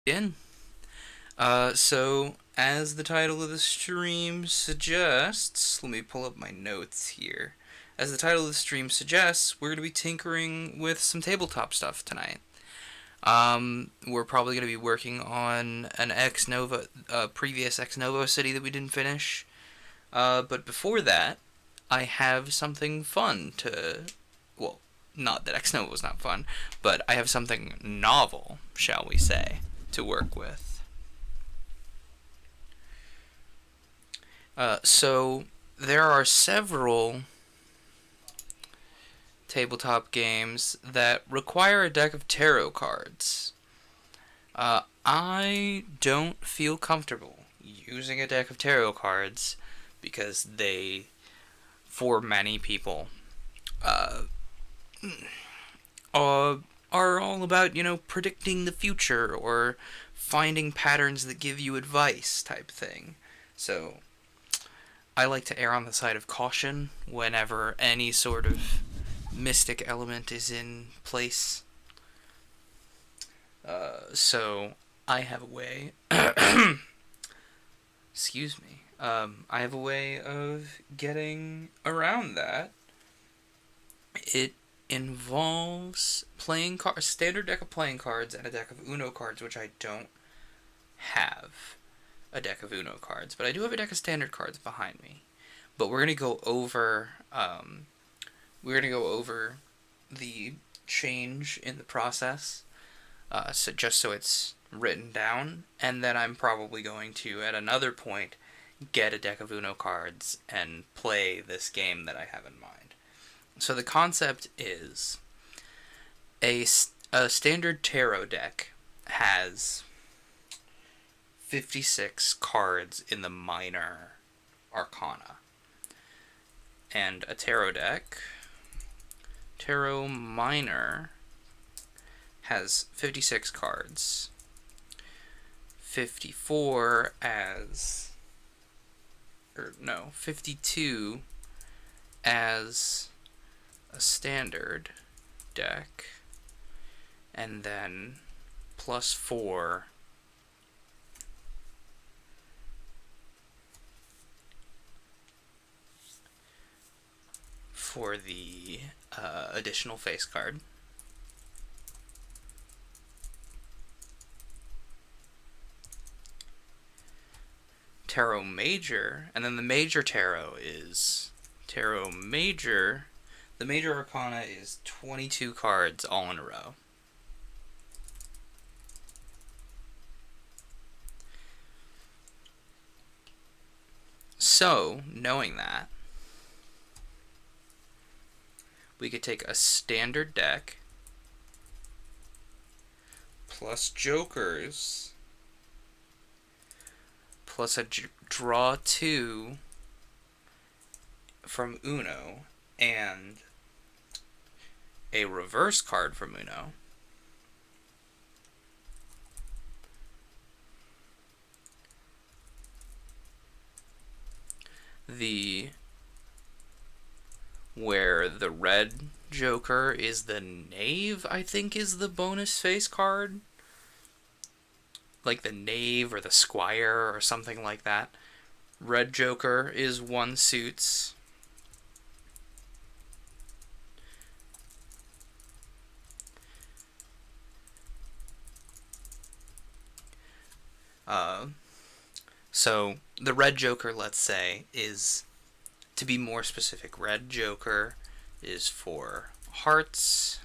In. So as the title of the stream suggests, let me pull up my notes here. As the title of the stream suggests, we're going to be tinkering with some tabletop stuff tonight. We're probably going to be working on an Ex Nova, previous Ex Novo city that we didn't finish. But before that, I have something fun to. Well, not that Ex Novo was not fun, but I have something novel, shall we say, to work with. So there are several tabletop games that require a deck of tarot cards. I don't feel comfortable using a deck of tarot cards because they, for many people, uh, are all about, predicting the future or finding patterns that give you advice type thing. So I like to err on the side of caution whenever any sort of mystic element is in place. So I have a way. Excuse me. I have a way of getting around that. It involves playing a standard deck of playing cards and a deck of Uno cards, which I don't have a deck of Uno cards, but I do have a deck of standard cards behind me. But we're gonna go over the change in the process, so it's written down, and then I'm probably going to at another point get a deck of Uno cards and play this game that I have in mind. So the concept is a standard tarot deck has 56 cards in the minor arcana. And a tarot minor, has 56 cards. 54 as. 52 as a standard deck. And then plus 4 for the additional face card. Tarot Major, and then the Major Tarot is Tarot Major. The Major Arcana is 22 cards all in a row. So, knowing that, we could take a standard deck plus jokers plus a draw 2 from Uno and a reverse card from Uno. Where the red joker is the knave, I think, is the bonus face card. Like the knave or the squire or something like that. Red joker is one suits. So the red joker, let's say, is, to be more specific, red joker is for hearts.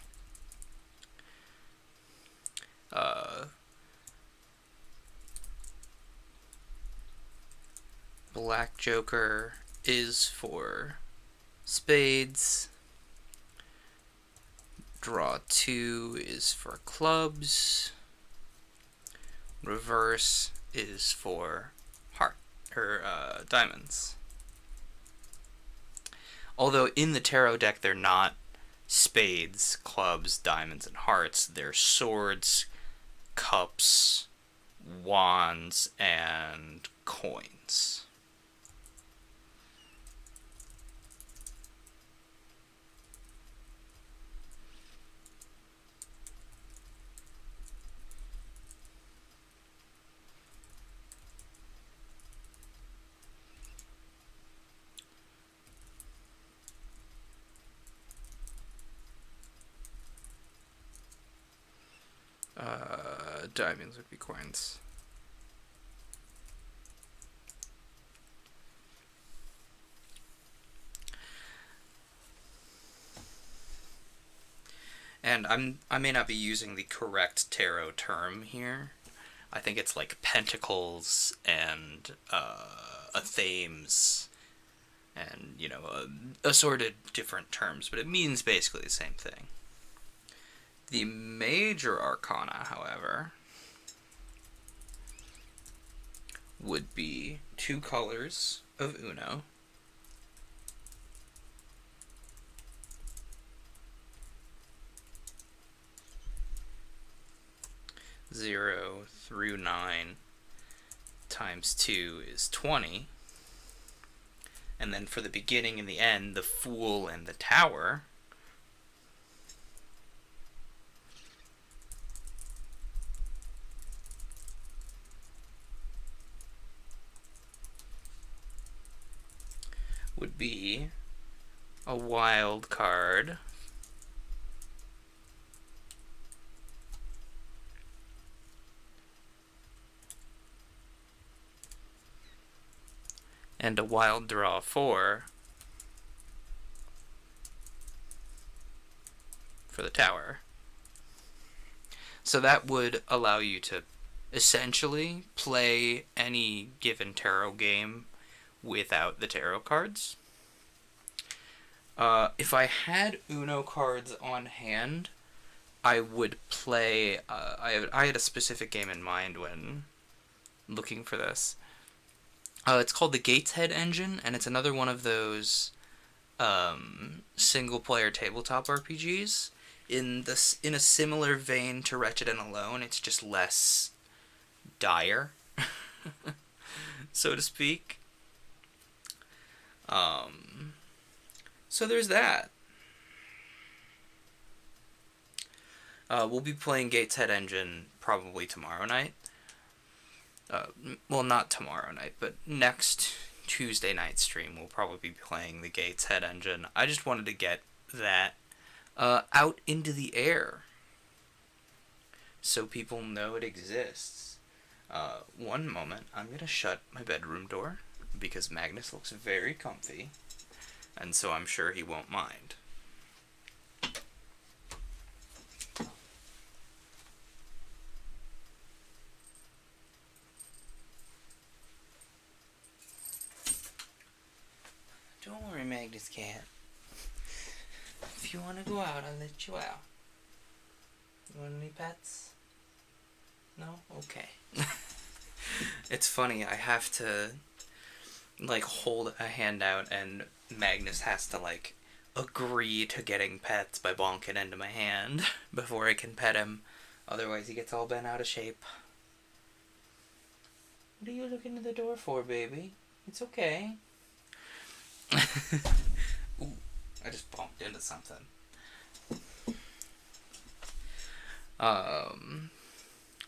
Black joker is for spades. Draw 2 is for clubs. Reverse is for diamonds. Although in the tarot deck they're not spades, clubs, diamonds, and hearts. They're swords, cups, wands, and coins. Diamonds would be coins. And I may not be using the correct tarot term here. I think it's like pentacles and themes and, you know, assorted different terms, but it means basically the same thing. The major arcana, however, would be 2 colors of Uno, (0 through 9 times 2 is 20. And then for the beginning and the end, the Fool and the Tower would be a wild card and a wild draw 4 for the Tower. So that would allow you to essentially play any given tarot game without the tarot cards. If I had Uno cards on hand, I would play... I had a specific game in mind when looking for this. It's called the Gateshead engine, and it's another one of those single-player tabletop RPGs. In a similar vein to Wretched and Alone, it's just less dire, so to speak. So there's that. We'll be playing Gateshead engine probably tomorrow night. Well, not tomorrow night, but next Tuesday night stream we'll probably be playing the Gateshead engine. I just wanted to get that out into the air so people know it exists. One moment, I'm going to shut my bedroom door because Magnus looks very comfy, and so I'm sure he won't mind. Don't worry, Magnus cat. If you want to go out, I'll let you out. You want any pets? No? Okay. It's funny, I have to, like, hold a hand out, and Magnus has to, like, agree to getting pets by bonking into my hand before I can pet him. Otherwise, he gets all bent out of shape. What are you looking at the door for, baby? It's okay. Ooh, I just bumped into something.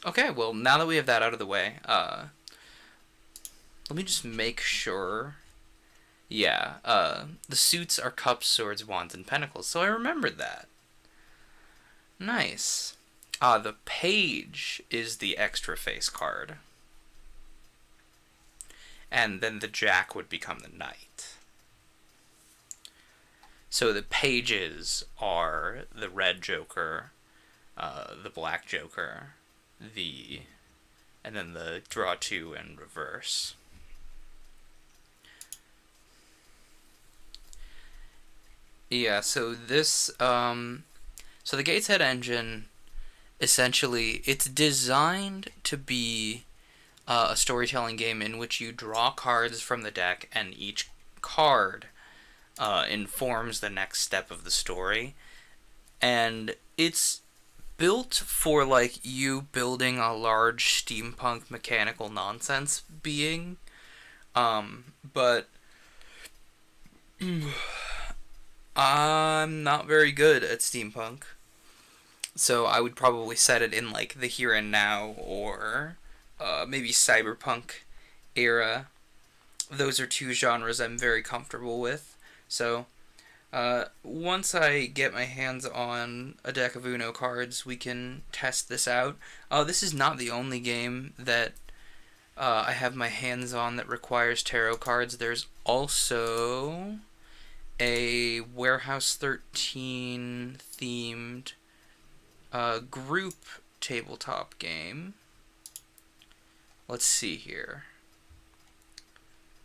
Okay, well, now that we have that out of the way, let me just make sure. Yeah, the suits are cups, swords, wands, and pentacles, so I remembered that. Nice. The page is the extra face card. And then the jack would become the knight. So the pages are the red joker, the black joker, and then the draw 2 and reverse. Yeah, so this, so the Gateshead engine, essentially, it's designed to be a storytelling game in which you draw cards from the deck, and each card informs the next step of the story. And it's built for, like, you building a large steampunk mechanical nonsense being. But I'm not very good at steampunk. So I would probably set it in, like, the here and now, or maybe cyberpunk era. Those are two genres I'm very comfortable with. So Once I get my hands on a deck of Uno cards, we can test this out. This is not the only game that I have my hands on that requires tarot cards. There's also a Warehouse 13 themed group tabletop game. Let's see here.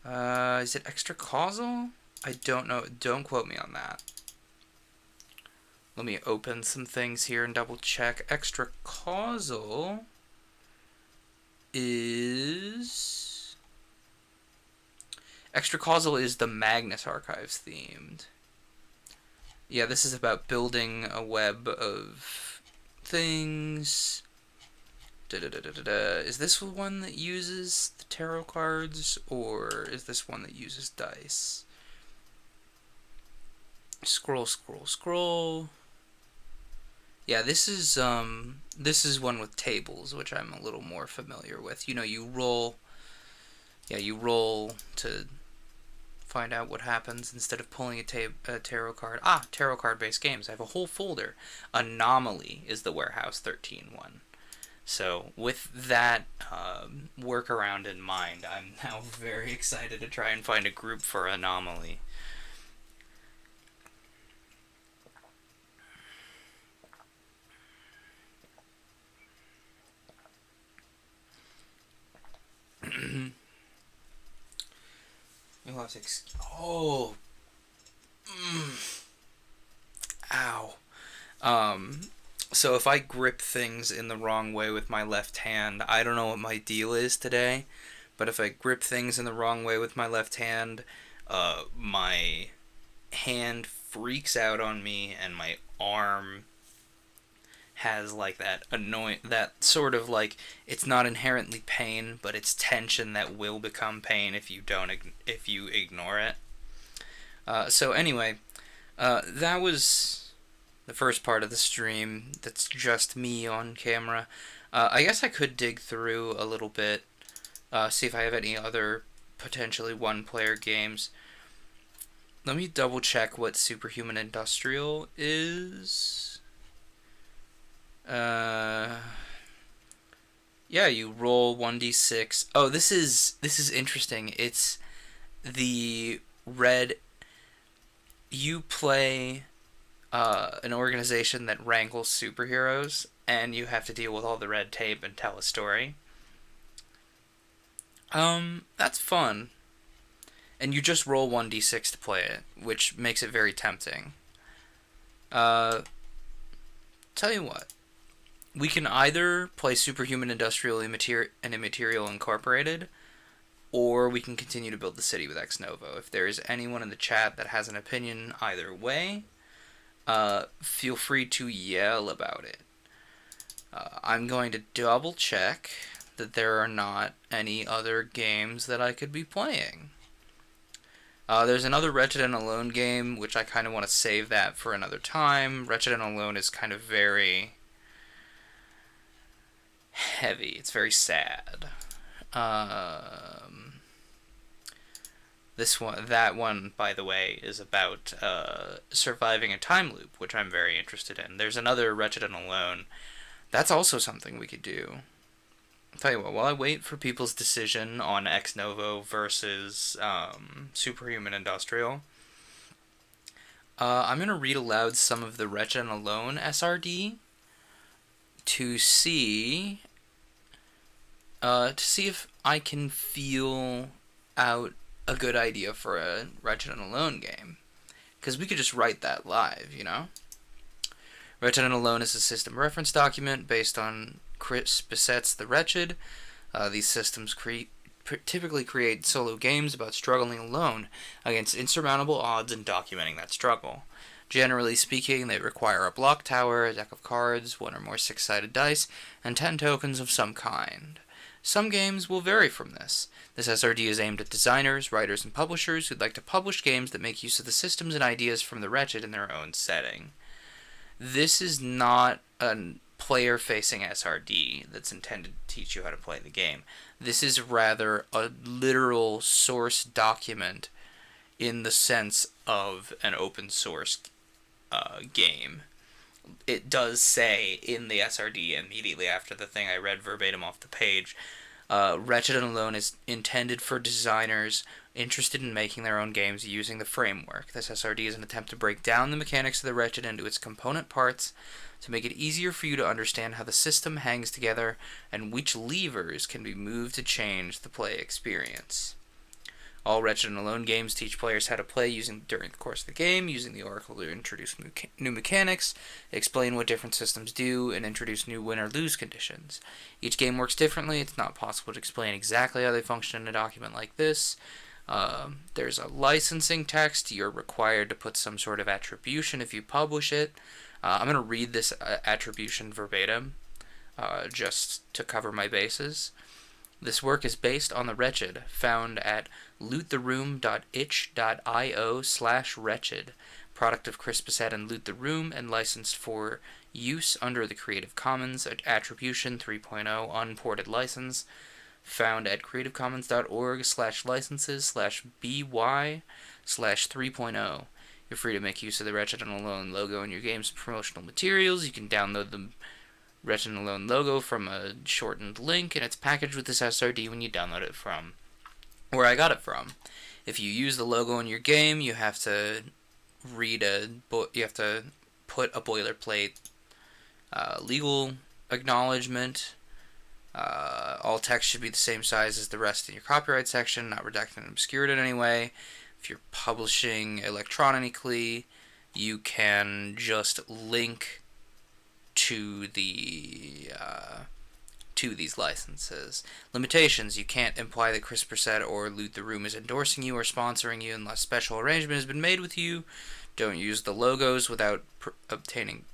Is it extra causal? I don't know. Don't quote me on that. Let me open some things here and double check. Extra causal is... Extra causal is the Magnus Archives themed. Yeah, this is about building a web of things. Is this one that uses the tarot cards, or is this one that uses dice? Scroll, scroll, scroll. Yeah, this is one with tables, which I'm a little more familiar with. You know, you roll. Yeah, you roll to find out what happens instead of pulling a tarot card. Tarot card based games. I have a whole folder. Anomaly is the Warehouse 13 one. So with that workaround in mind, I'm now very excited to try and find a group for Anomaly. You'll have to oh. Ow. So if I grip things in the wrong way with my left hand, I don't know what my deal is today, but if I grip things in the wrong way with my left hand, my hand freaks out on me and my arm has like that sort of like, it's not inherently pain, but it's tension that will become pain if you ignore it. So anyway, that was the first part of the stream. That's just me on camera. I guess I could dig through a little bit, see if I have any other potentially one-player games. Let me double check what Superhuman Industrial is. Yeah, you roll 1d6. Oh, this is interesting. It's the red. You play an organization that wrangles superheroes, and you have to deal with all the red tape and tell a story. That's fun. And you just roll 1d6 to play it, which makes it very tempting. Tell you what. We can either play Superhuman Industrial and Immaterial Incorporated, or we can continue to build the city with Ex Novo. If there is anyone in the chat that has an opinion either way, feel free to yell about it. I'm going to double check that there are not any other games that I could be playing. There's another Wretched and Alone game, which I kind of want to save that for another time. Wretched and Alone is kind of very heavy. It's very sad. That one, by the way, is about surviving a time loop, which I'm very interested in. There's another Wretched and Alone. That's also something we could do. I'll tell you what, while I wait for people's decision on Ex Novo versus Superhuman Industrial, I'm going to read aloud some of the Wretched and Alone SRD to see if I can feel out a good idea for a Wretched and Alone game. Because we could just write that live, you know? Wretched and Alone is a system reference document based on Chris Bissett's The Wretched. These systems typically create solo games about struggling alone against insurmountable odds and documenting that struggle. Generally speaking, they require a block tower, a deck of cards, one or more six-sided dice, and 10 tokens of some kind. Some games will vary from this. This SRD is aimed at designers, writers, and publishers who'd like to publish games that make use of the systems and ideas from The Wretched in their own setting. This is not a player-facing SRD that's intended to teach you how to play the game. This is rather a literal source document in the sense of an open source game. It does say in the SRD immediately after the thing I read verbatim off the page, Wretched and Alone is intended for designers interested in making their own games using the framework. This SRD is an attempt to break down the mechanics of the Wretched into its component parts to make it easier for you to understand how the system hangs together and which levers can be moved to change the play experience. All Wretched and Alone games teach players how to play during the course of the game, using the Oracle to introduce new mechanics, explain what different systems do, and introduce new win or lose conditions. Each game works differently. It's not possible to explain exactly how they function in a document like this. There's a licensing text. You're required to put some sort of attribution if you publish it. I'm going to read this attribution verbatim, just to cover my bases. This work is based on the Wretched, found at loottheroom.itch.io/wretched, product of Chris Bissett and Loot the Room, and licensed for use under the Creative Commons Attribution 3.0 unported license, found at creativecommons.org/licenses/by/3.0. You're free to make use of the Wretched and Alone logo in your game's promotional materials. You can download the Wretched and Alone logo from a shortened link, and it's packaged with this SRD when you download it from where I got it from. If you use the logo in your game, you have to put a boilerplate legal acknowledgement. All text should be the same size as the rest in your copyright section, not redacted and obscured in any way. If you're publishing electronically, you can just link to these licenses. Limitations: you can't imply that Chris Bissett or Loot the Room is endorsing you or sponsoring you unless special arrangement has been made with you. Don't use the logos without obtaining.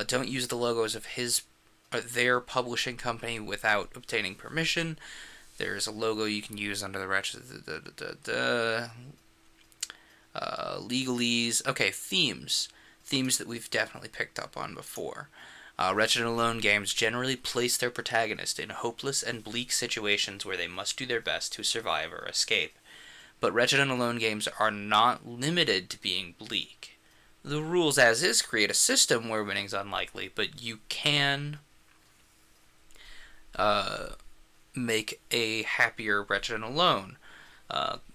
Don't use the logos of his or their publishing company without obtaining permission. There's a logo you can use under the Wretched. Legalese. Okay, themes. Themes that we've definitely picked up on before. Wretched and Alone games generally place their protagonist in hopeless and bleak situations where they must do their best to survive or escape. But Wretched and Alone games are not limited to being bleak. The rules as is create a system where winning's unlikely, but you can make a happier Wretched and Alone.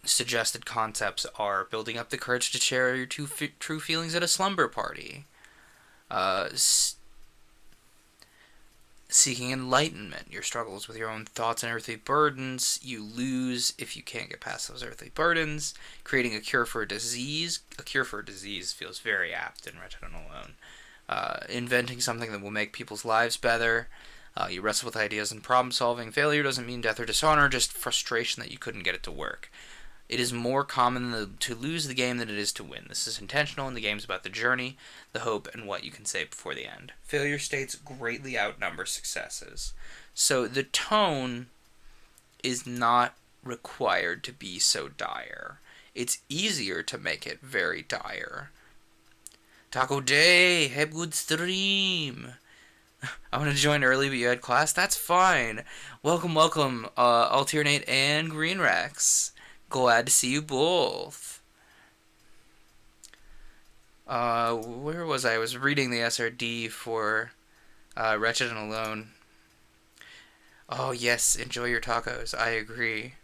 Suggested concepts are building up the courage to share your true feelings at a slumber party. Seeking enlightenment, your struggles with your own thoughts and earthly burdens. You lose if you can't get past those earthly burdens. Creating a cure for a disease. A cure for a disease feels very apt in Wretched and Alone. Inventing something that will make people's lives better. You wrestle with ideas and problem solving. Failure doesn't mean death or dishonor, just frustration that you couldn't get it to work. It is more common to lose the game than it is to win. This is intentional, and the game's about the journey, the hope, and what you can say before the end. Failure states greatly outnumber successes. So the tone is not required to be so dire. It's easier to make it very dire. Taco Day, have good stream. I want to join early, but you had class? That's fine. Welcome, Alternate and Green Rex. Glad to see you both. Where was I? I was reading the SRD for Wretched and Alone. Oh, yes, enjoy your tacos. I agree.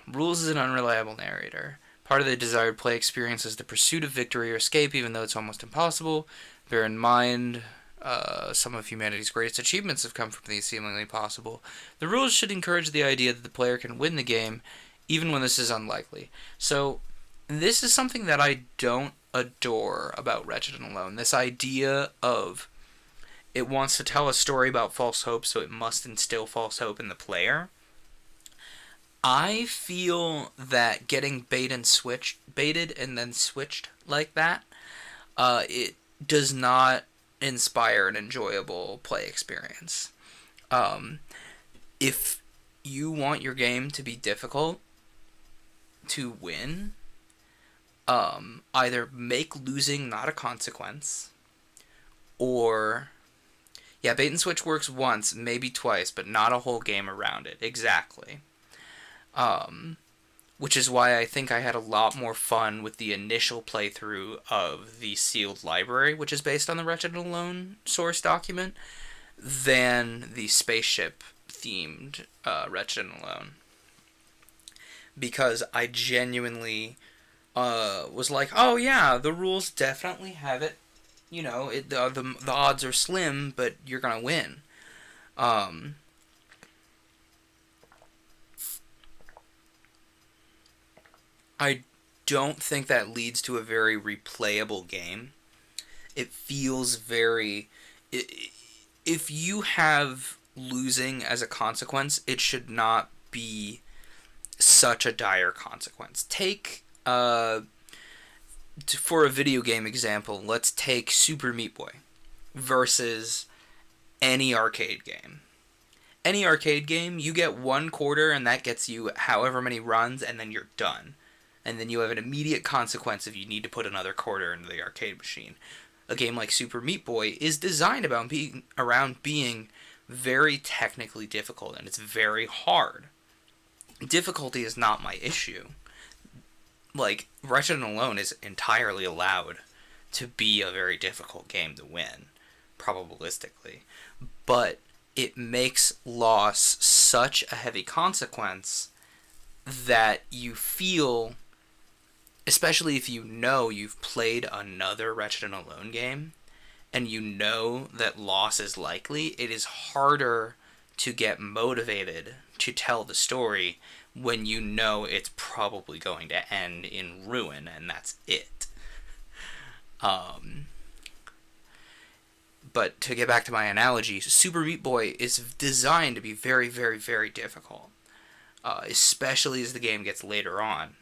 Rules is an unreliable narrator. Part of the desired play experience is the pursuit of victory or escape, even though it's almost impossible. Bear in mind, some of humanity's greatest achievements have come from these seemingly possible. The rules should encourage the idea that the player can win the game, even when this is unlikely. So, this is something that I don't adore about Wretched and Alone. This idea of it wants to tell a story about false hope, so it must instill false hope in the player. I feel that getting baited and then switched like that, it does not inspire an enjoyable play experience. If you want your game to be difficult to win, either make losing not a consequence, or bait and switch works once, maybe twice, but not a whole game around it. Exactly. which is why I think I had a lot more fun with the initial playthrough of the sealed library, which is based on the Wretched and Alone source document, than the spaceship themed Wretched and Alone. Because I genuinely was like, oh yeah, the rules definitely have it. You know, the odds are slim, but you're gonna win. Um, I don't think that leads to a very replayable game. It feels very. If you have losing as a consequence, it should not be such a dire consequence. Take, for a video game example, let's take Super Meat Boy versus any arcade game. Any arcade game, you get 1 quarter and that gets you however many runs, and then you're done. And then you have an immediate consequence if you need to put another quarter into the arcade machine. A game like Super Meat Boy is designed around being very technically difficult, and it's very hard. Difficulty is not my issue. Like, Wretched and Alone is entirely allowed to be a very difficult game to win, probabilistically. But it makes loss such a heavy consequence that you feel, especially if you know you've played another Wretched and Alone game, and you know that loss is likely, it is harder to get motivated to tell the story when you know it's probably going to end in ruin, and that's it. But to get back to my analogy, Super Meat Boy is designed to be very, very, very difficult, especially as the game gets later on.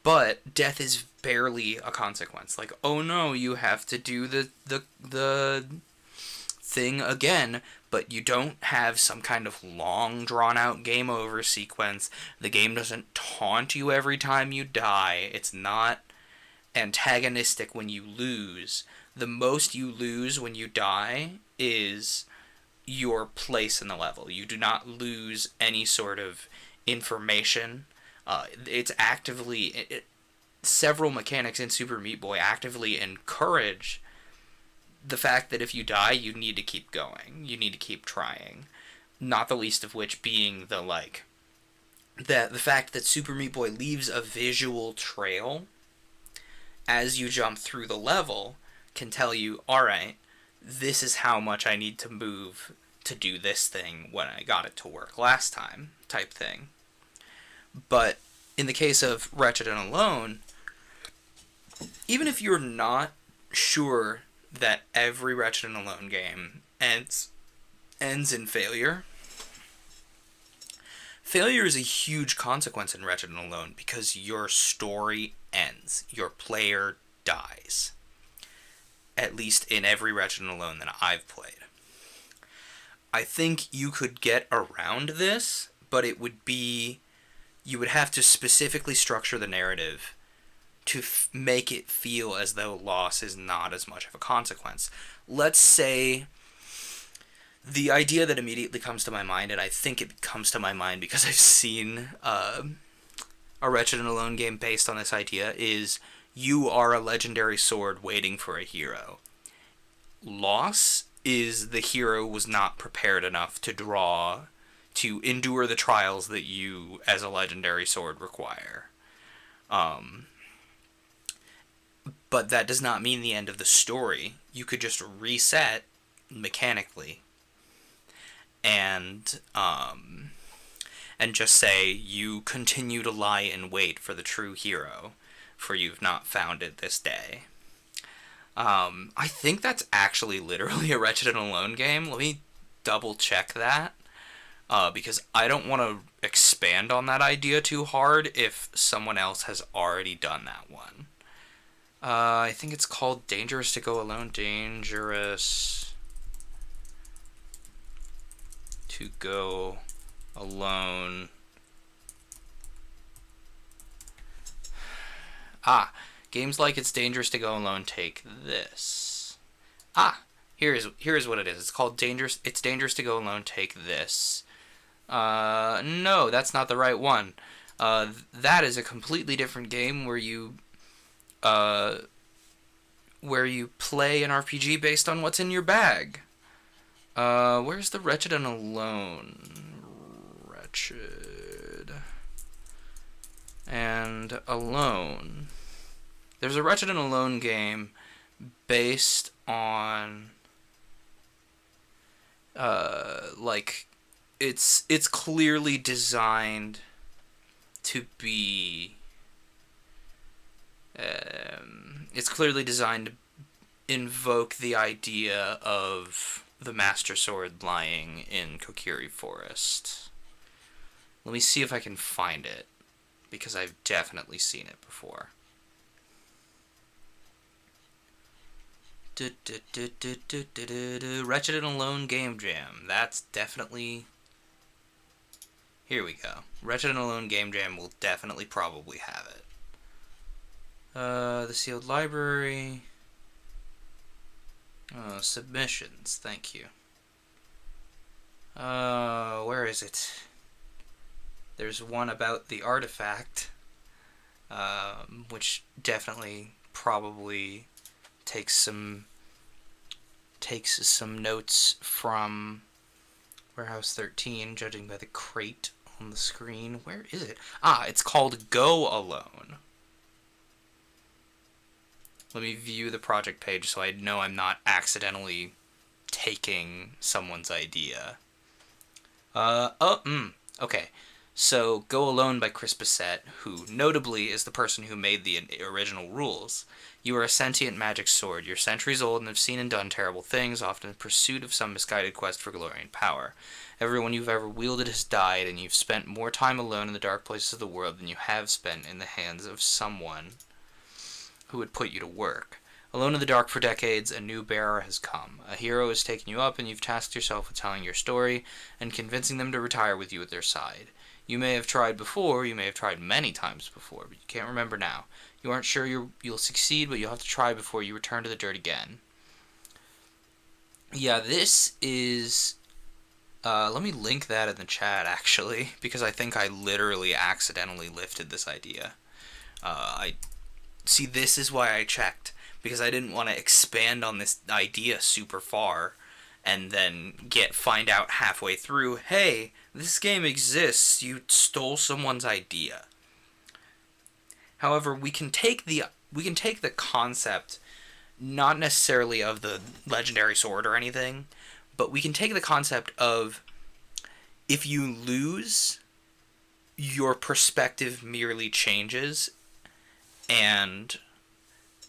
But death is barely a consequence. Like, oh no, you have to do the thing again, but you don't have some kind of long drawn out game over sequence. The game doesn't taunt you every time you die. It's not antagonistic when you lose. The most you lose when you die is your place in the level. You do not lose any sort of information. It's actively... several mechanics in Super Meat Boy actively encourage the fact that if you die, you need to keep going. You need to keep trying. Not the least of which being the fact that Super Meat Boy leaves a visual trail as you jump through the level can tell you, alright, this is how much I need to move to do this thing when I got it to work last time, type thing. But in the case of Wretched and Alone, even if you're not sure that every Wretched and Alone game ends in failure, failure is a huge consequence in Wretched and Alone because your story ends. Your player dies. At least in every Wretched and Alone that I've played. I think you could get around this, but it would be... you would have to specifically structure the narrative to make it feel as though loss is not as much of a consequence. Let's say the idea that immediately comes to my mind, and I think it comes to my mind because I've seen a Wretched and Alone game based on this idea, is you are a legendary sword waiting for a hero. Loss is the hero was not prepared enough to endure the trials that you, as a legendary sword, require. But that does not mean the end of the story. You could just reset mechanically and just say you continue to lie in wait for the true hero, for you've not found it this day. I think that's actually literally a Wretched and Alone game. Let me double check that. Because I don't want to expand on that idea too hard if someone else has already done that one. I think it's called Dangerous to Go Alone. Dangerous to Go Alone. Games like It's Dangerous to Go Alone Take This. Here's what it is. It's called It's Dangerous to Go Alone Take This. No, that's not the right one. That is a completely different game uh, where you play an RPG based on what's in your bag. Where's the Wretched and Alone? Wretched and Alone. There's a Wretched and Alone game based on like it's clearly designed to be it's clearly designed to invoke the idea of the Master Sword lying in Kokiri Forest. Let me see if I can find it, because I've definitely seen it before. Wretched and Alone Game Jam. That's definitely... Here we go. Wretched and Alone Game Jam will definitely probably have it. The sealed library. Submissions. Thank you. Where is it? There's one about the artifact, which definitely probably takes some notes from Warehouse 13, judging by the crate on the screen. Where is it? It's called Go Alone. Let me view the project page so I know I'm not accidentally taking someone's idea. Okay. So, Go Alone by Chris Bissett, who notably is the person who made the original rules. You are a sentient magic sword. You're centuries old and have seen and done terrible things, often in pursuit of some misguided quest for glory and power. Everyone you've ever wielded has died, and you've spent more time alone in the dark places of the world than you have spent in the hands of someone who would put you to work. Alone in the dark for decades, a new bearer has come. A hero has taken you up, and you've tasked yourself with telling your story and convincing them to retire with you at their side. You may have tried before, you may have tried many times before, but you can't remember now. You aren't sure you'll succeed, but you'll have to try before you return to the dirt again. Yeah, this is... let me link that in the chat, actually, because I think I literally accidentally lifted this idea. See, this is why I checked, because I didn't want to expand on this idea super far and then find out halfway through, hey, this game exists, you stole someone's idea. However, we can take the concept, not necessarily of the legendary sword or anything, but we can take the concept of, if you lose, your perspective merely changes, and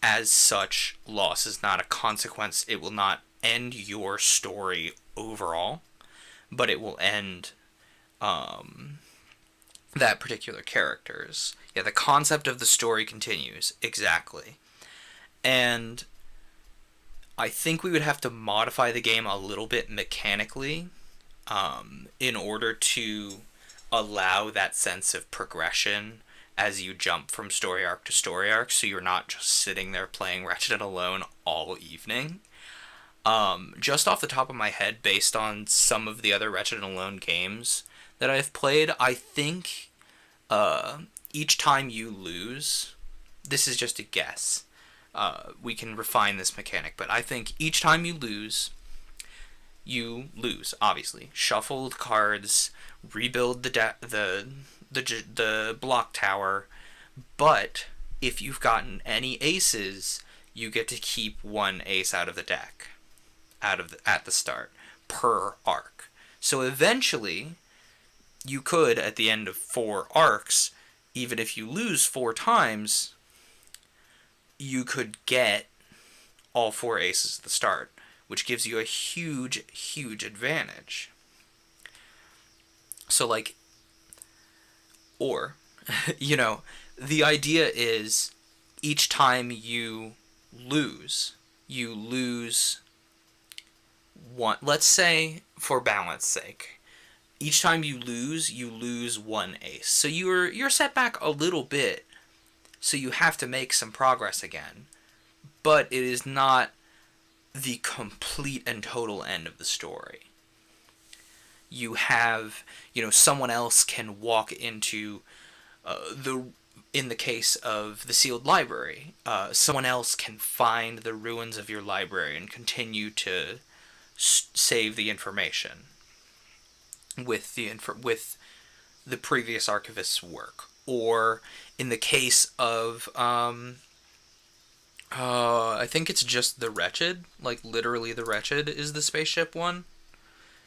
as such, loss is not a consequence. It will not end your story overall, but it will end that particular character's. Yeah, the concept of the story continues, exactly. And I think we would have to modify the game a little bit mechanically in order to allow that sense of progression as you jump from story arc to story arc, so you're not just sitting there playing Wretched and Alone all evening. Just off the top of my head, based on some of the other Wretched and Alone games that I've played, I think each time you lose, this is just a guess, we can refine this mechanic, but I think each time you lose, obviously. Shuffle the cards, rebuild the block tower, but if you've gotten any aces, you get to keep one ace out of the deck at the start per arc. So eventually you could, at the end of 4 arcs, even if you lose 4 times, you could get all 4 aces at the start, which gives you a huge advantage. So or, the idea is each time you lose one. Let's say, for balance sake, each time you lose 1 ace. So you're set back a little bit, so you have to make some progress again. But it is not the complete and total end of the story. You have, someone else can walk into the in the case of the sealed library, someone else can find the ruins of your library and continue to save the information with the previous archivist's work. Or in the case of I think it's just the Wretched, like literally the Wretched is the spaceship one.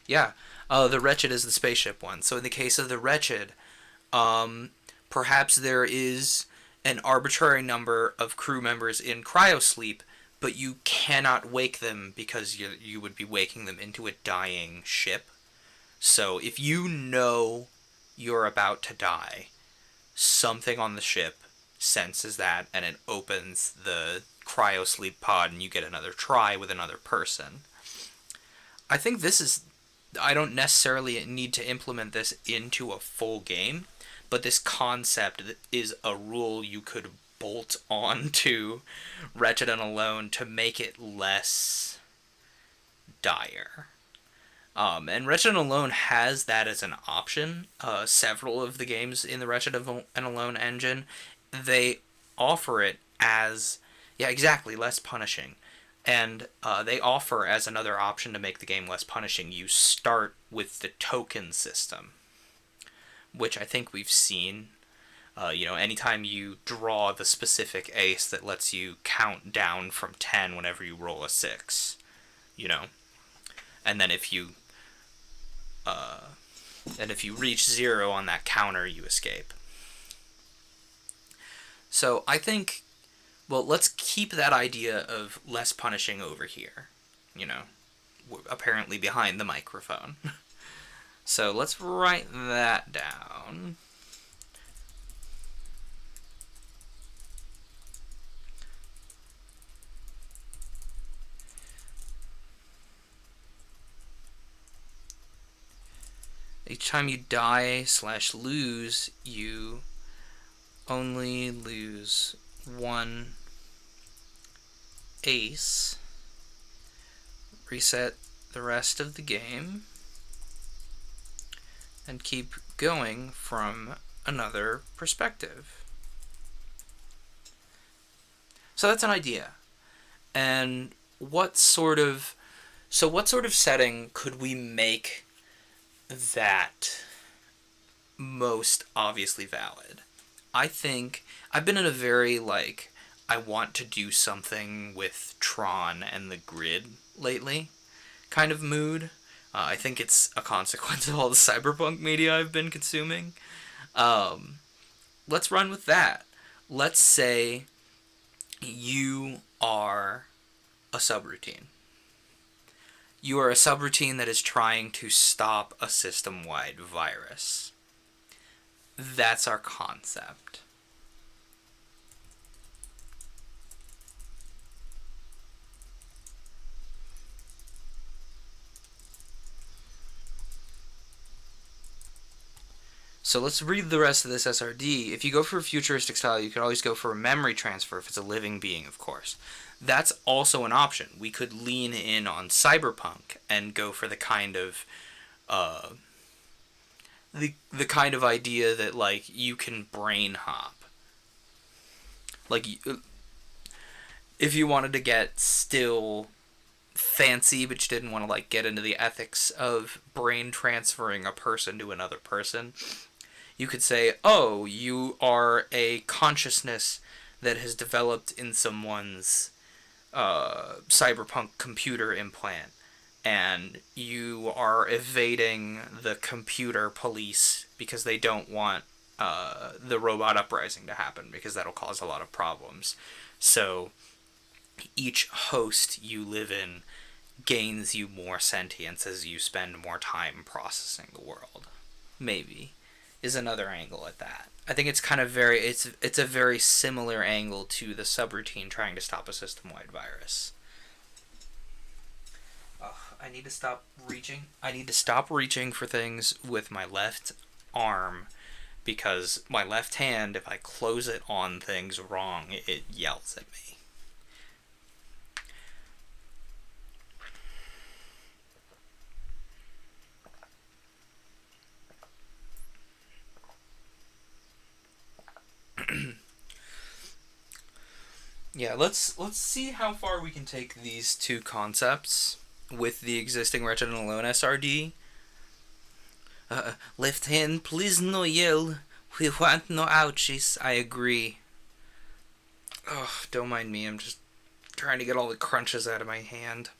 Yeah, the Wretched is the spaceship one. So in the case of the Wretched, perhaps there is an arbitrary number of crew members in cryosleep, but you cannot wake them because you would be waking them into a dying ship. So if you know you're about to die, something on the ship senses that and it opens the cryosleep pod and you get another try with another person. I think this is... I don't necessarily need to implement this into a full game, but this concept is a rule you could bolt on to Wretched and Alone to make it less dire. And Wretched and Alone has that as an option. Several of the games in the Wretched and Alone engine, they offer it as, yeah, exactly, less punishing. And they offer as another option to make the game less punishing, you start with the token system, which I think we've seen. Anytime you draw the specific ace that lets you count down from 10 whenever you roll a 6, and then if you reach 0 on that counter, you escape. So I think, well, let's keep that idea of less punishing over here. Apparently behind the microphone. So let's write that down. Each time you die / lose, you only lose 1 ace. Reset the rest of the game. And keep going from another perspective. So that's an idea. And what sort of setting could we make that most obviously valid? I think I've been in a very, I want to do something with Tron and the grid lately kind of mood. I think it's a consequence of all the cyberpunk media I've been consuming. Let's run with that. Let's say you are a subroutine. You are a subroutine that is trying to stop a system-wide virus. That's our concept. So let's read the rest of this SRD. If you go for a futuristic style, you could always go for a memory transfer if it's a living being, of course. That's also an option. We could lean in on cyberpunk and go for the kind of the kind of idea that you can brain hop. If you wanted to get still fancy but you didn't want to get into the ethics of brain transferring a person to another person, you could say, oh, you are a consciousness that has developed in someone's cyberpunk computer implant, and you are evading the computer police because they don't want the robot uprising to happen because that'll cause a lot of problems. So each host you live in gains you more sentience as you spend more time processing the world. Maybe is another angle at that. I think it's kind of it's a very similar angle to the subroutine trying to stop a system-wide virus. I need to stop reaching. I need to stop reaching for things with my left arm because my left hand, if I close it on things wrong, it yells at me. Yeah, let's see how far we can take these two concepts with the existing Wretched and Alone SRD. Left hand, please no yell. We want no ouchies. I agree. Oh, don't mind me. I'm just trying to get all the crunches out of my hand.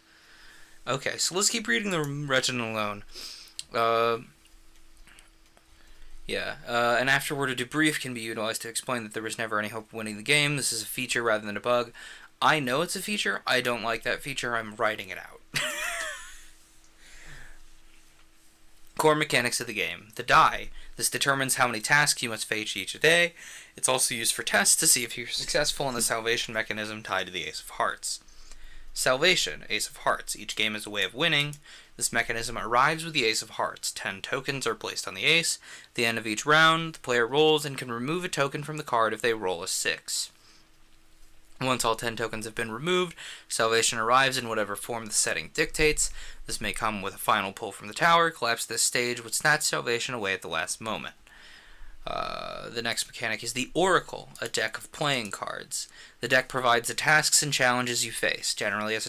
Okay, so let's keep reading the Wretched and Alone. An afterword or debrief can be utilized to explain that there was never any hope of winning the game. This is a feature rather than a bug. I know it's a feature. I don't like that feature. I'm writing it out. Core mechanics of the game. The die. This determines how many tasks you must finish each day. It's also used for tests to see if you're successful in the salvation mechanism tied to the Ace of Hearts. Salvation, Ace of Hearts. Each game is a way of winning. This mechanism arrives with the Ace of Hearts. 10 tokens are placed on the ace. At the end of each round, the player rolls and can remove a token from the card if they roll a 6. Once all 10 tokens have been removed, salvation arrives in whatever form the setting dictates. This may come with a final pull from the tower. Collapse this stage would snatch salvation away at the last moment. The next mechanic is the Oracle, a deck of playing cards. The deck provides the tasks and challenges you face. Generally, as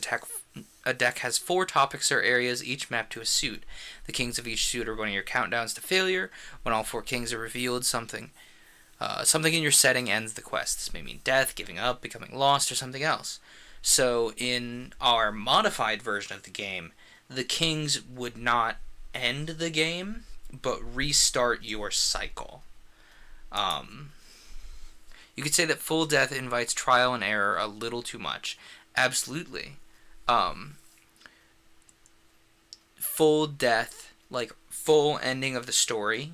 a deck has 4 topics or areas, each mapped to a suit. The kings of each suit are one of your countdowns to failure. When all 4 kings are revealed, something in your setting ends the quest. This may mean death, giving up, becoming lost, or something else. So, in our modified version of the game, the kings would not end the game, but restart your cycle. You could say that full death invites trial and error a little too much. Absolutely. Full death, like full ending of the story,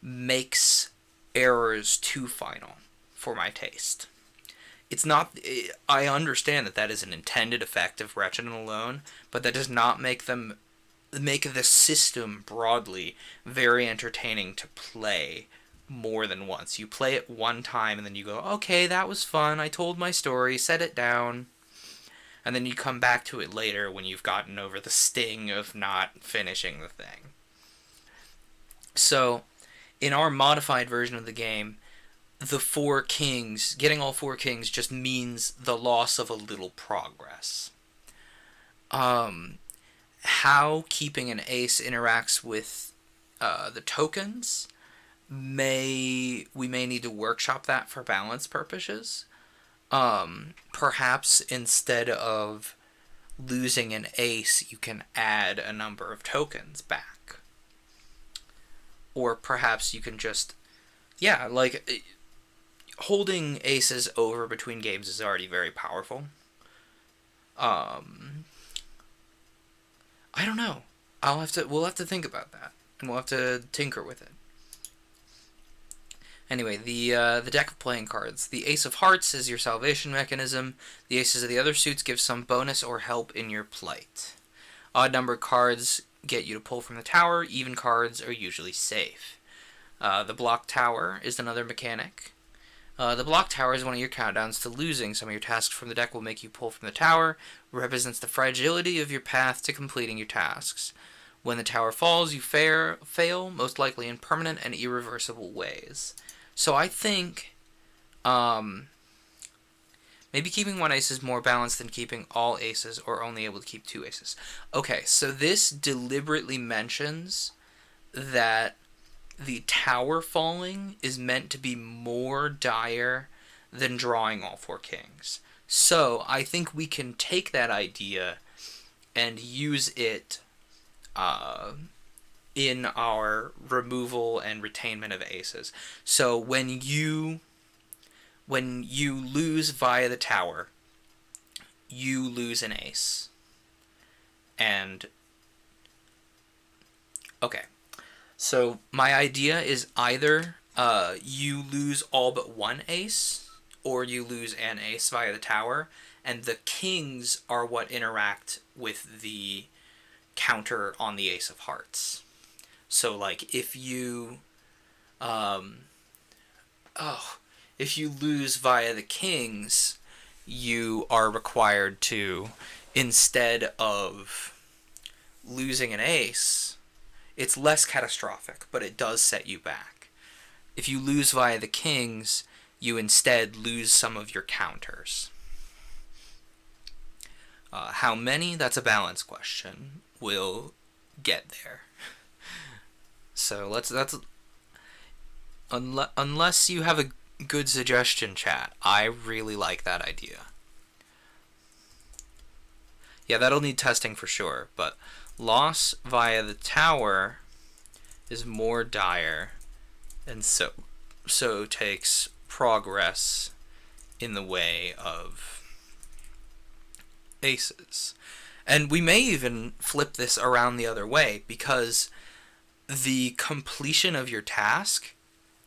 makes errors too final for my taste. It's not. I understand that is an intended effect of Wretched and Alone, but that does not make the system broadly very entertaining to play more than once. You play it one time and then you go, okay, that was fun. I told my story, set it down. And then you come back to it later when you've gotten over the sting of not finishing the thing. So, in our modified version of the game, the 4 kings, getting all 4 kings just means the loss of a little progress. How keeping an ace interacts with the tokens, we may need to workshop that for balance purposes. Perhaps instead of losing an ace, you can add a number of tokens back. Or perhaps you can just, holding aces over between games is already very powerful. I don't know. We'll have to think about that, and we'll have to tinker with it. Anyway, the deck of playing cards. The Ace of Hearts is your salvation mechanism. The aces of the other suits give some bonus or help in your plight. Odd numbered cards get you to pull from the tower. Even cards are usually safe. The block tower is another mechanic. The block tower is one of your countdowns to losing. Some of your tasks from the deck will make you pull from the tower. It represents the fragility of your path to completing your tasks. When the tower falls, you fail, most likely in permanent and irreversible ways. So I think maybe keeping 1 ace is more balanced than keeping all aces or only able to keep 2 aces. Okay, so this deliberately mentions that the tower falling is meant to be more dire than drawing all 4 kings. So I think we can take that idea and use it in our removal and retainment of aces. So when you lose via the tower, you lose an ace. And okay. So my idea is either you lose all but 1 ace, or you lose an ace via the tower, and the kings are what interact with the counter on the Ace of Hearts. So, like, if you lose via the kings, you are required to, instead of losing an ace, it's less catastrophic, but it does set you back. If you lose via the kings, you instead lose some of your counters. How many? That's a balance question. We'll get there. So unless you have a good suggestion, chat, I really like that idea. Yeah, that'll need testing for sure, but loss via the tower is more dire, and so takes progress in the way of aces. And we may even flip this around the other way, because the completion of your task,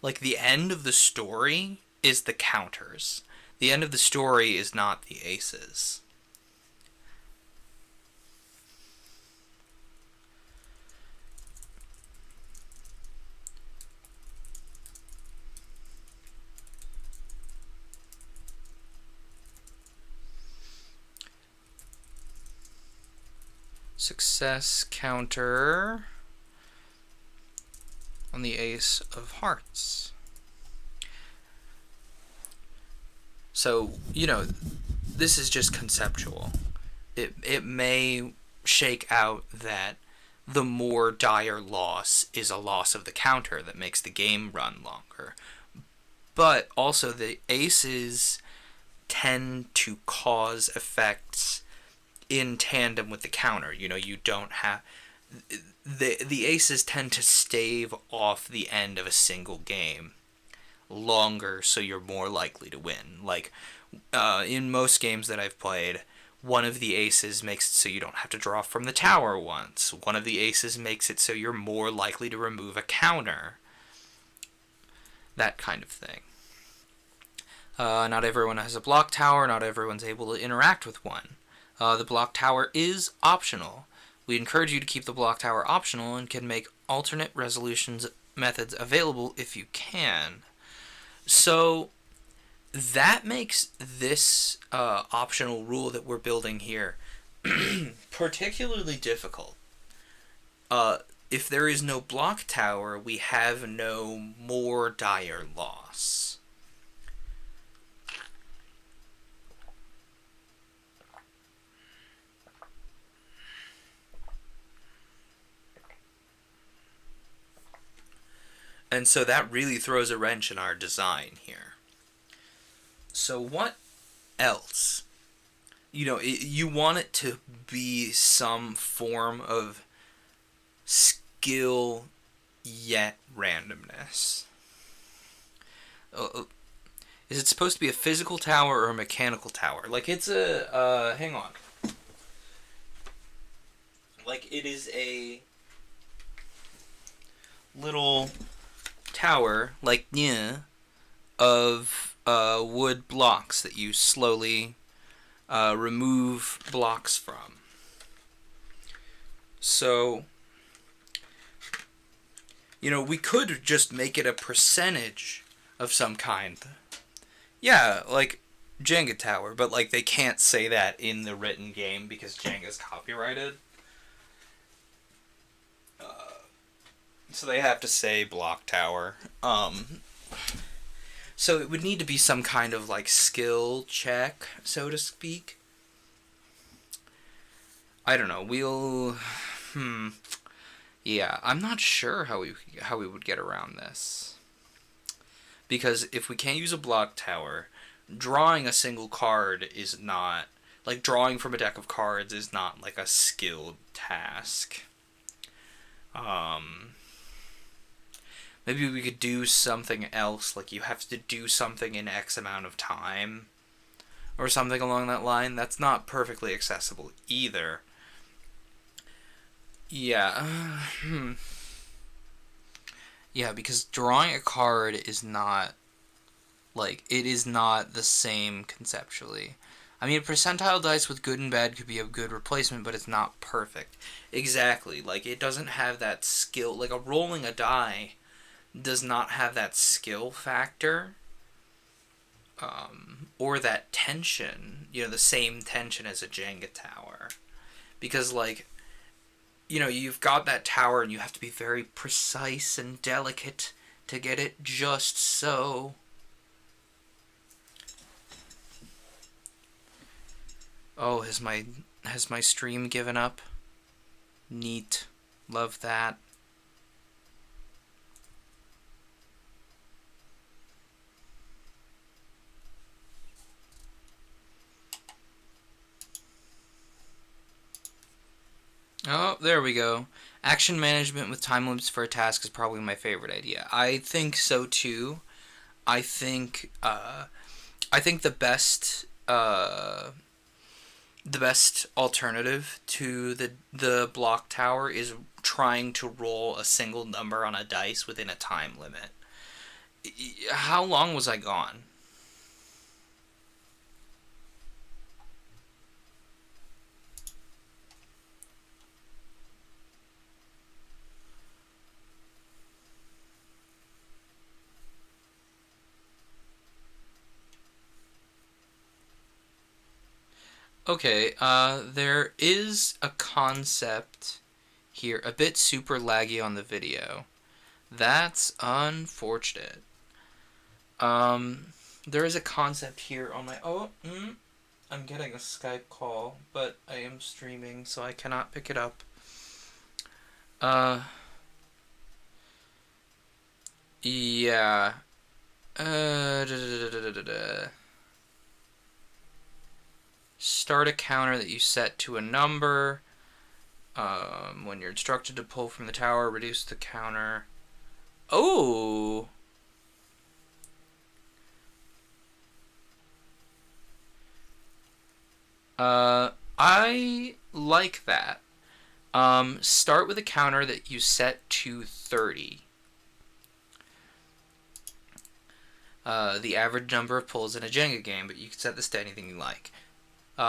like the end of the story, is the counters. The end of the story is not the aces. Success counter on the ace of hearts. So, this is just conceptual. It may shake out that the more dire loss is a loss of the counter that makes the game run longer. But also the aces tend to cause effects in tandem with the counter. You don't have... The aces tend to stave off the end of a single game longer, so you're more likely to win. Like, in most games that I've played, one of the aces makes it so you don't have to draw from the tower once. One of the aces makes it so you're more likely to remove a counter. That kind of thing. Not everyone has a block tower, not everyone's able to interact with one. The block tower is optional. We encourage you to keep the block tower optional and can make alternate resolutions methods available if you can. So that makes this optional rule that we're building here particularly difficult. If there is no block tower, we have no more dire loss. And so that really throws a wrench in our design here. So what else? You want it to be some form of skill yet randomness. Is it supposed to be a physical tower or a mechanical tower? Like, it's a... hang on. Like, it is a little tower, like, of wood blocks that you slowly remove blocks from. So, we could just make it a percentage of some kind. Yeah, like Jenga tower, but like they can't say that in the written game because Jenga's copyrighted. So they have to say block tower. So it would need to be some kind of like skill check, so to speak. I don't know. We'll... Yeah, I'm not sure how we would get around this. Because if we can't use a block tower, drawing a single card is not... Like, drawing from a deck of cards is not, like, a skilled task. Maybe we could do something else, like you have to do something in X amount of time, or something along that line. That's not perfectly accessible either. Yeah. Yeah, because drawing a card is not, like, it is not the same conceptually. I mean, percentile dice with good and bad could be a good replacement, but it's not perfect. Exactly. Like, it doesn't have that skill. Like, rolling a die does not have that skill factor. Or that tension. The same tension as a Jenga tower. Because, like, you've got that tower and you have to be very precise and delicate to get it just so. Oh, has Has my stream given up? Neat. Love that. Oh, there we go. Action management with time limits for a task is probably my favorite idea. I think so too. I think the best alternative to the block tower is trying to roll a single number on a dice within a time limit. How long was I gone? Okay, there is a concept here, a bit super laggy on the video. That's unfortunate. There is a concept here on my... I'm getting a Skype call, but I am streaming, so I cannot pick it up. Yeah. Start a counter that you set to a number. When you're instructed to pull from the tower, reduce the counter. Oh! I like that. Start with a counter that you set to 30. The average number of pulls in a Jenga game, but you can set this to anything you like.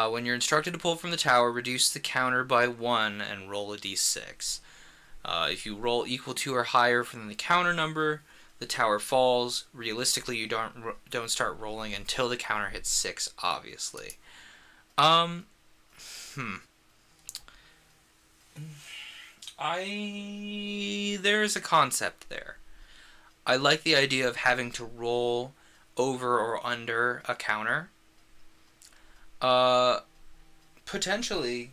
When you're instructed to pull from the tower, reduce the counter by 1 and roll a d6. If you roll equal to or higher from the counter number, the tower falls. Realistically, you don't start rolling until the counter hits 6, obviously. There's a concept there. I like the idea of having to roll over or under a counter. Potentially,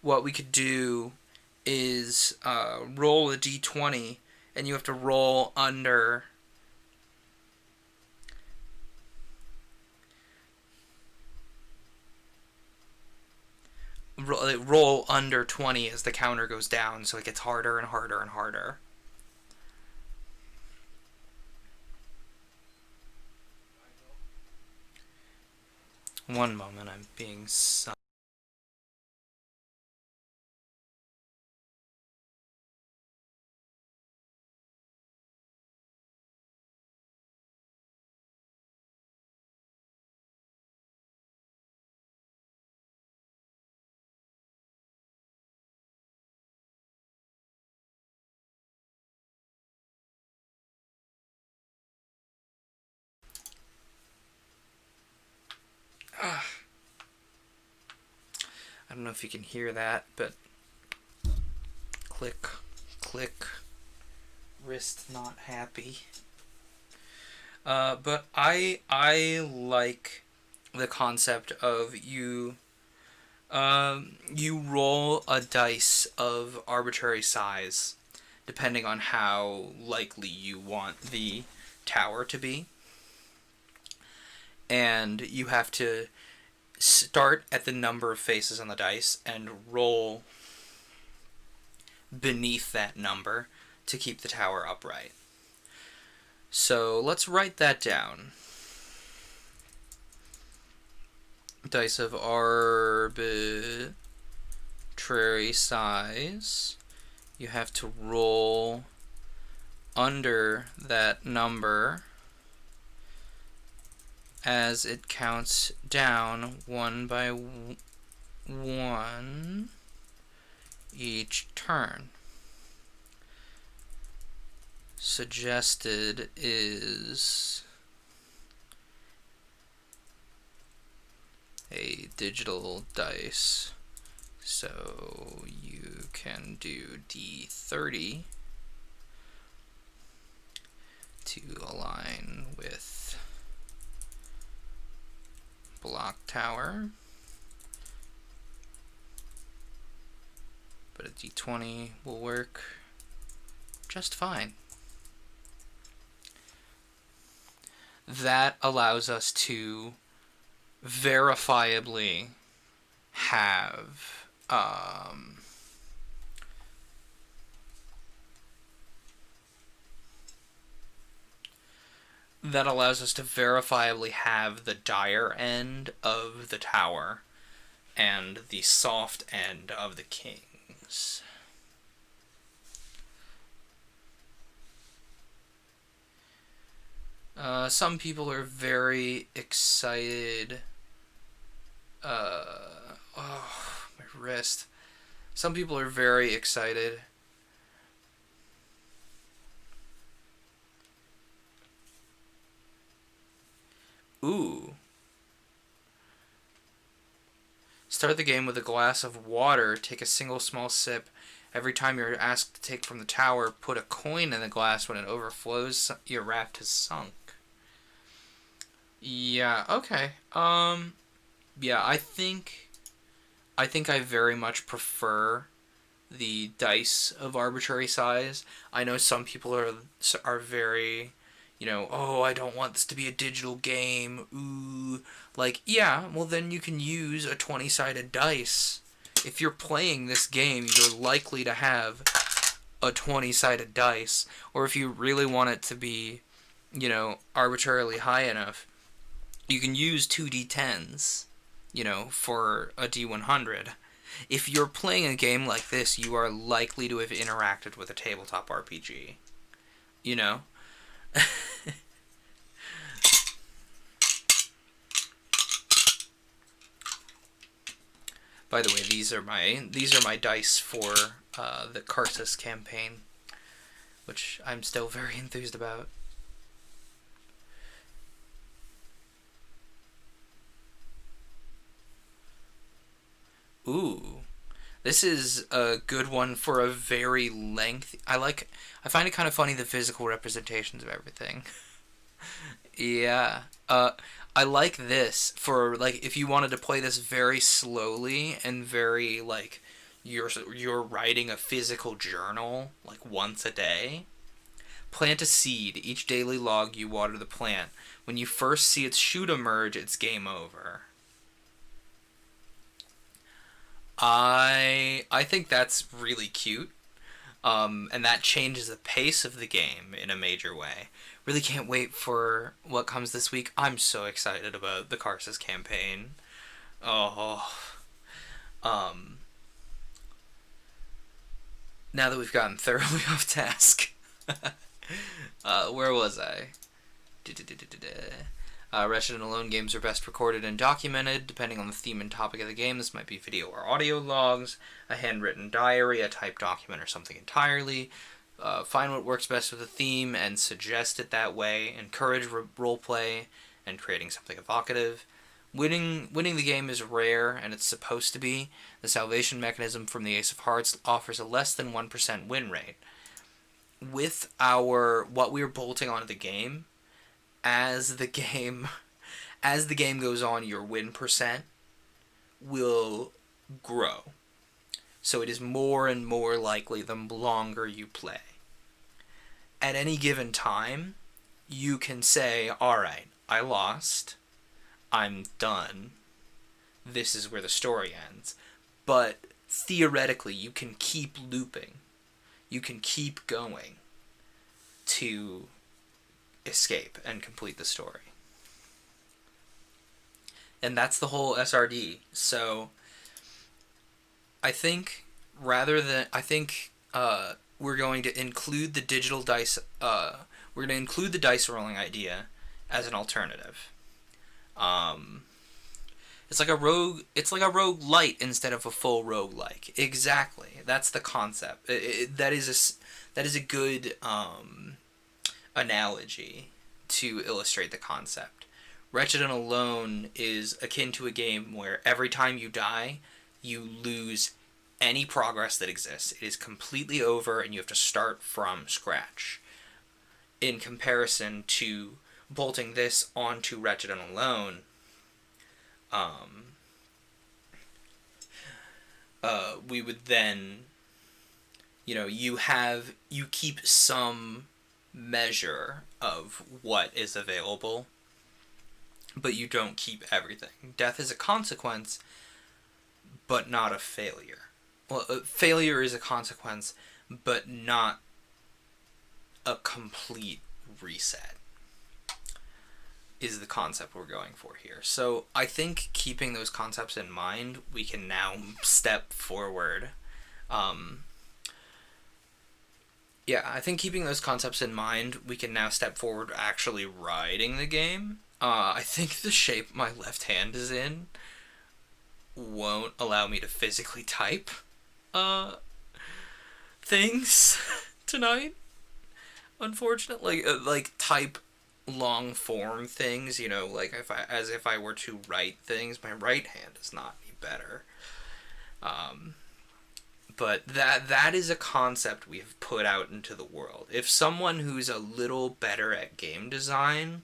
what we could do is roll a d20, and you have to roll under... roll under 20 as the counter goes down, so it gets harder and harder and harder. One moment, I'm being... I don't know if you can hear that, but click, click, wrist not happy. But I like the concept of you roll a dice of arbitrary size depending on how likely you want the tower to be. And you have to start at the number of faces on the dice and roll beneath that number to keep the tower upright. So let's write that down. Dice of arbitrary size. You have to roll under that number as it counts down 1 by 1 each turn. Suggested is a digital dice, so you can do D30 to align with block tower. a d20 will work just fine. That allows us to verifiably have the dire end of the tower and the soft end of the kings. Some people are very excited. Oh, my wrist. Some people are very excited. Ooh. Start the game with a glass of water. Take a single small sip. Every time you're asked to take from the tower, put a coin in the glass. When it overflows, your raft has sunk. Yeah, okay. Yeah, I think I very much prefer the dice of arbitrary size. I know some people are very, oh, I don't want this to be a digital game. Ooh, like, yeah, well then you can use a 20-sided dice. If you're playing this game, you're likely to have a 20-sided dice. Or if you really want it to be, arbitrarily high enough, you can use 2d10s, for a d100. If you're playing a game like this, you are likely to have interacted with a tabletop RPG. By the way, these are my dice for the Karsus campaign, which I'm still very enthused about. Ooh. This is a good one for a very lengthy... I find it kind of funny, the physical representations of everything. Yeah. I like this for, like, if you wanted to play this very slowly and very, like, you're writing a physical journal, like, once a day. Plant a seed. Each daily log you water the plant. When you first see its shoot emerge, it's game over. I think that's really cute, and that changes the pace of the game in a major way. Really can't wait for what comes this week. I'm so excited about the Karsus campaign. Oh, now that we've gotten thoroughly off task, where was I? Wretched and Alone games are best recorded and documented, depending on the theme and topic of the game. This might be video or audio logs, a handwritten diary, a typed document, or something entirely. Find what works best with the theme and suggest it that way. Encourage roleplay and creating something evocative. Winning the game is rare, and it's supposed to be. The salvation mechanism from the Ace of Hearts offers a less than 1% win rate. With what we're bolting onto the game, as the game goes on, your win percent will grow. So it is more and more likely the longer you play. At any given time, you can say, alright, I lost, I'm done, this is where the story ends. But theoretically, you can keep looping. You can keep going to escape and complete the story. And that's the whole SRD. So I think we're going to include the digital dice. We're going to include the dice rolling idea as an alternative. It's like a rogue light instead of a full roguelike. Exactly. That's the concept. That is a good analogy to illustrate the concept. Wretched and Alone is akin to a game where every time you die, you lose any progress that exists. It is completely over, and you have to start from scratch. In comparison to bolting this onto Wretched and Alone, we would then you keep some measure of what is available, but you don't keep everything. Death is a consequence, but not a failure. Well, failure is a consequence, but not a complete reset, is the concept we're going for here. So I think keeping those concepts in mind, we can now step forward. I think keeping those concepts in mind, we can now step forward actually writing the game. I think the shape my left hand is in won't allow me to physically type things tonight. Unfortunately, like type long form things. Like if I were to write things, my right hand is not any better. But that is a concept we've put out into the world. If someone who's a little better at game design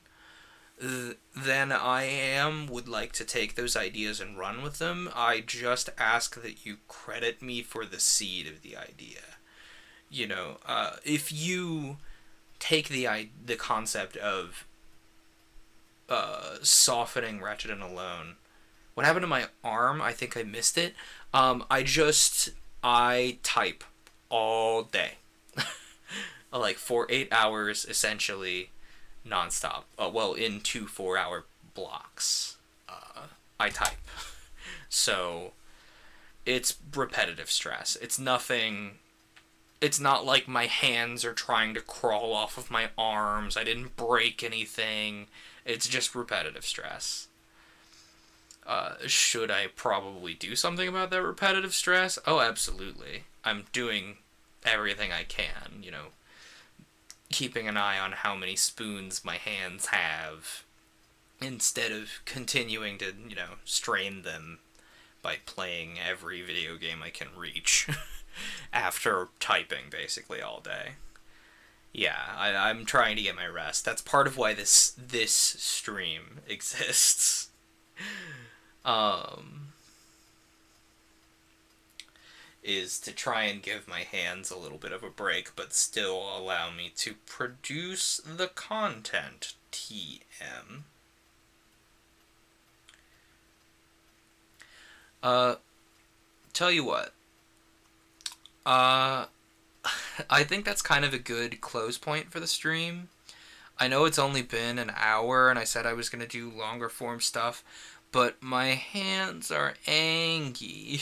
than I am would like to take those ideas and run with them, I just ask that you credit me for the seed of the idea. If you take the concept of softening Wretched and Alone. What happened to my arm? I think I missed it. I type all day. Like for 8 hours, essentially, nonstop. In 2 4-hour blocks. I type. So, it's repetitive stress. It's nothing. It's not like my hands are trying to crawl off of my arms. I didn't break anything. It's just repetitive stress. Should I probably do something about that repetitive stress? Oh, absolutely. I'm doing everything I can, keeping an eye on how many spoons my hands have, instead of continuing to, strain them by playing every video game I can reach after typing basically all day. Yeah, I'm trying to get my rest. That's part of why this stream exists. Is to try and give my hands a little bit of a break, but still allow me to produce the content. TM. Tell you what. I think that's kind of a good close point for the stream. I know it's only been an hour, and I said I was going to do longer form stuff, but my hands are angry.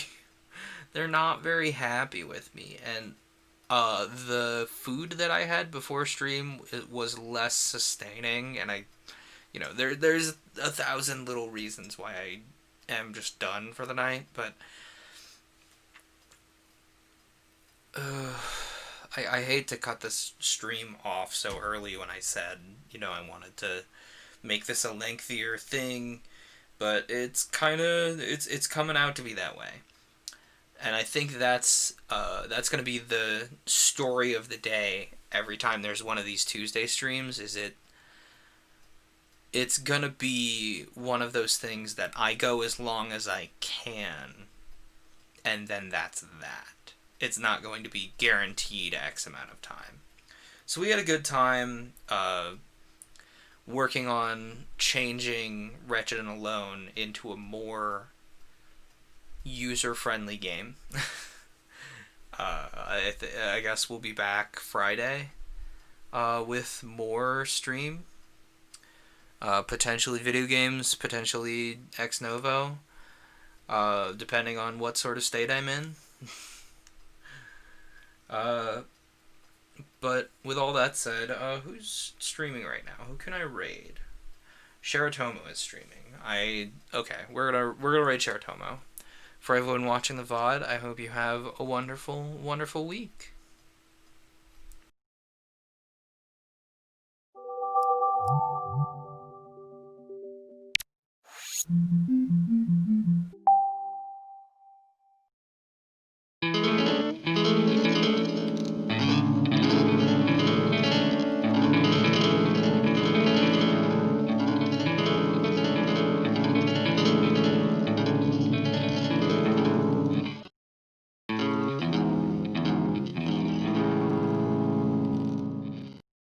They're not very happy with me, and the food that I had before stream was less sustaining, and there's 1,000 little reasons why I am just done for the night, but I hate to cut this stream off so early when I said, I wanted to make this a lengthier thing, but it's coming out to be that way. And I think that's going to be the story of the day every time there's one of these Tuesday streams, it's going to be one of those things that I go as long as I can, and then that's that. It's not going to be guaranteed X amount of time. So we had a good time working on changing Wretched and Alone into a more user-friendly game. I guess we'll be back Friday with more stream. Potentially video games, potentially ex novo, depending on what sort of state I'm in. But with all that said, who's streaming right now? Who can I raid? Sharatomo is streaming. We're gonna raid Sharatomo. For everyone watching the VOD, I hope you have a wonderful, wonderful week.